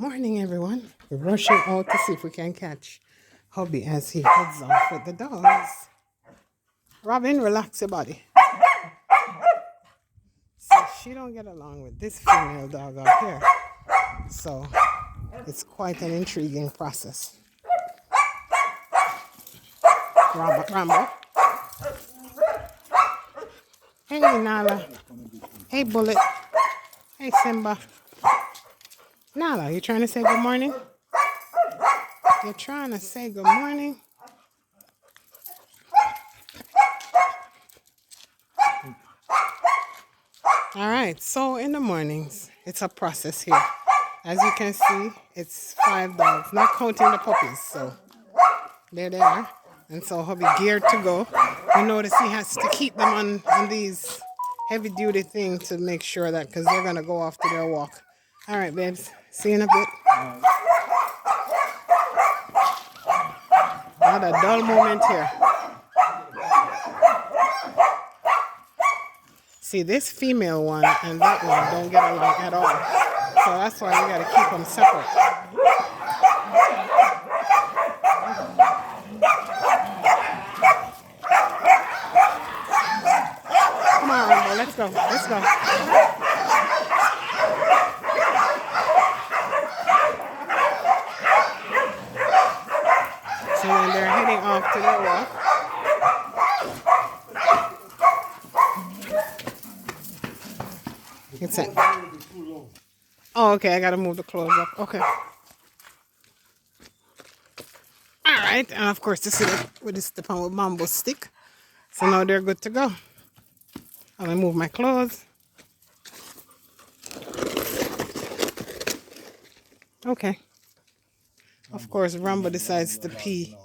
Morning, everyone. We're rushing out to see if we can catch hubby as he heads off with the dogs. Robin, relax your body. So she don't get along with this female dog out here. So it's quite an intriguing process. Rambo. Hey, Nala. Hey, Bullet. Hey, Simba. Nala, you trying to say good morning? You're trying to say good morning? All right, so in the mornings, it's a process here. As you can see, it's 5 dogs, not counting the puppies. So there they are. And so hubby geared to go. You notice he has to keep them on these heavy duty things to make sure that, because they're going to go off to their walk. All right, babes, see you in a bit. Not a dull moment here. See, this female one and that one don't get along at all. So that's why we got to keep them separate. Come on, Rambo, let's go. Let's go. So when they're heading off to their walk, it's it. Oh, okay, I gotta move the clothes up. Okay. Alright, and of course this is with this the pan with bamboo stick. So now they're good to go. I'm gonna move my clothes. Okay. Of course Rambo decides to pee.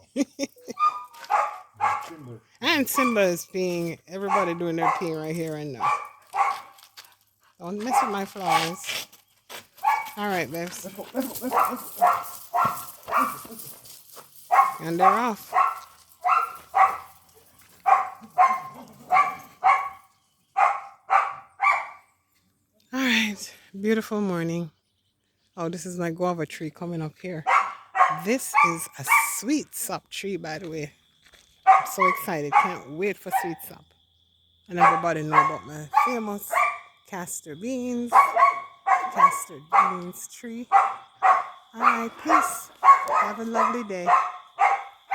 And Simba is peeing. Everybody doing their peeing right here and now. Don't mess with my flowers. Alright, babes. And they're off. Alright, beautiful morning. Oh, this is my guava tree coming up here. This is a sweet sop tree, by the way. I'm so excited. Can't wait for sweet sop. And everybody know about my famous castor beans tree. Alright, peace. Have a lovely day.